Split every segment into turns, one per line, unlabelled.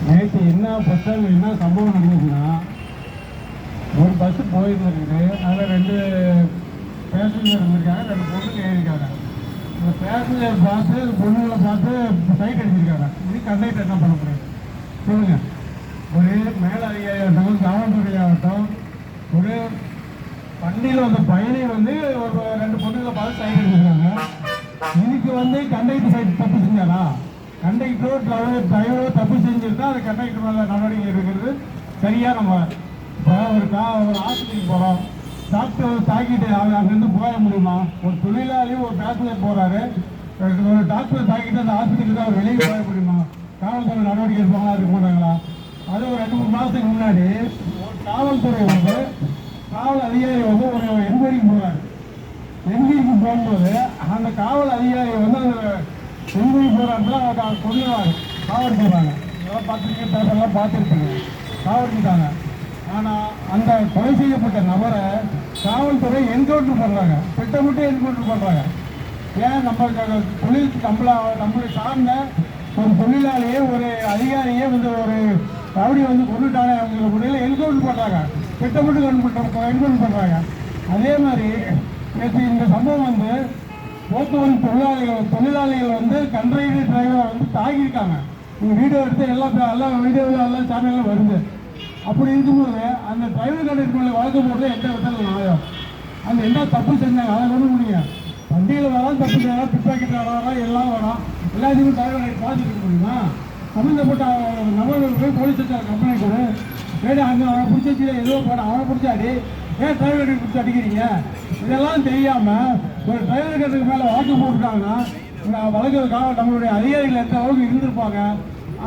நேற்று என்ன பக்கம் என்ன சம்பவம் நடந்துச்சுன்னா, ஒரு பஸ் போயிட்டு இருக்குது. அதில் 2 பேசஞ்சர் இருந்திருக்காங்க, 2 பொண்ணுங்க ஏறிருக்காங்க. இந்த பேசஞ்சர் பார்த்து பொண்ணுங்களை பார்த்து சைட் அடிச்சிருக்காங்க. இது கண்டக்டர் என்ன பண்ண முடியாது சொல்லுங்க? ஒரு மேல் அதிகாரியாகட்டும், காவல்துறை ஆகட்டும், ஒரு வண்டியில் வந்த பயணி ஒரு 2 பொண்ணுங்களை பார்த்து சைட் அடிச்சிருக்காங்க. இதுக்கு கண்டக்டர் சைட் தப்பு செஞ்சாரா? கண்டக்டரோ டிரைவரோ தப்பு செஞ்சிருந்தா அது கண்டக்டர் மேலே நடவடிக்கை எடுக்கிறது சரியா? நம்ம இப்போ ஒரு ஆஸ்பத்திரிக்கு போகிறோம், டாக்டர் தாக்கிட்டு அங்கேருந்து போக முடியுமா? ஒரு தொழிலாளியும் ஒரு பேசஞ்சர் போகிறாரு, ஒரு டாக்டர் தாக்கிட்டு அந்த ஆஸ்பத்திரிக்கு தான் அவர் வெளியே போக முடியுமா? காவல்துறை நடவடிக்கை எடுப்பாங்களா, இருக்க மாட்டாங்களா? அது ஒரு 2-3 மாதத்துக்கு முன்னாடி ஒரு காவல்துறை காவல் அதிகாரி ஒரு என்கொயரிக்கு போகிறாரு. என்கொயரிக்கு போகும்போது அந்த காவல் அதிகாரி அந்த என்கொயரி போகிறாருன்னா கொண்டுருவாங்க, காவடிச்சிடுறாங்க. இதெல்லாம் பார்த்துருக்கீங்க, பேப்பர்லாம் பார்த்துருக்கீங்க, காவடிச்சிட்டாங்க. ஆனால் அந்த கொலை செய்யப்பட்ட நபரை காவல்துறை என்கவுண்டர் பண்ணுறாங்க, திட்டமிட்டு என்கவுண்டர் பண்ணுறாங்க. ஏன் நம்ம நம்மளை சார்ந்த ஒரு தொழிலாளியே ஒரு அதிகாரியே ஒரு ரவுடி கொண்டுட்டாங்க, அவங்கள முறையில் என்கவுண்டர் பண்ணுறாங்க, திட்டமிட்டு என்கவுண்டர் பண்ணுறாங்க. அதே மாதிரி நேற்று இந்த சம்பவம் போக்குவரத்து தொழிலாளிகள் கண்டக்டர் டிரைவரை தாக்கியிருக்காங்க. நீங்கள் வீடியோ எடுத்து எல்லாம் வீடியோவில் எல்லாம் சேனலில் வருது. அப்படி இருக்கும்போது அந்த டிரைவர் கண்டக்டர் மேலே வழக்கு போடுறது எந்த விதத்தில் நியாயம்? அந்த என்ன தப்பு செஞ்சாங்க அதை கொண்டு முடியும்? வண்டியில் வரலாம், தப்பு செய்யலாம், பிட்பாக்கெட் வரலாம், எல்லாம் வரும், எல்லாத்தையும் டிரைவர் பார்த்துட்டு இருக்க முடியுமா? சம்மந்தப்பட்ட நபர்கள் போய் போலீஸ் ஸ்டேஷன் கம்ப்ளைண்ட் கொடு. அங்கே அவனை பிடிச்சி ஏதோ போட அவனை பிடிச்சாடி ஏன் டிரைவர் பிடிச்சி அடிக்கிறீங்க? இதெல்லாம் தெரியாமல் ஒரு டிரைவர் கட்டத்துக்கு மேலே வாக்கு போட்டுட்டாங்கன்னா வழக்கு நம்மளுடைய அதிகாரிகள் எந்த அளவுக்கு இருந்திருப்பாங்க.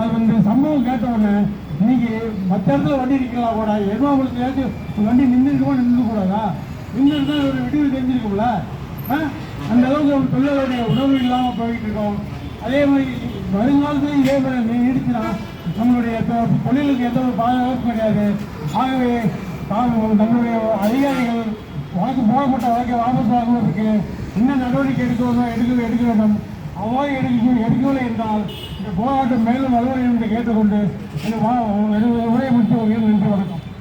அது சம்பவம் கேட்ட உடனே இன்னைக்கு மற்ற இடத்துல வண்டி நிற்கலாம் கூட, எர்ணாகுளத்துலேயாச்சும் வண்டி நின்றுக்கூடாதா? நின்றுட்டு தான் ஒரு விடிவு தெரிஞ்சிருக்கும்ல. அந்த அளவுக்கு ஒரு தொழிலாளருடைய உணவு இல்லாமல் போயிட்டு இருக்கோம். அதே மாதிரி வருங்காலத்தில் இதே மாதிரி நீடிச்சுனா நம்மளுடைய தொழிலுக்கு எந்த ஒரு பாதுகாப்பும் கிடையாது. ஆகவே நம்மளுடைய அதிகாரிகள் வழக்கு போடப்பட்ட வழக்கை வாபஸ் வாங்குவதற்கு என்ன நடவடிக்கை எடுக்க வேண்டும். அவ்வாறு எடுக்கவில்லை என்றால் இந்த போராட்டம் மேலும் வலுவடையும் என்று கேட்டுக்கொண்டு உரையை முடித்து வருகிறேன். நன்றி, வணக்கம்.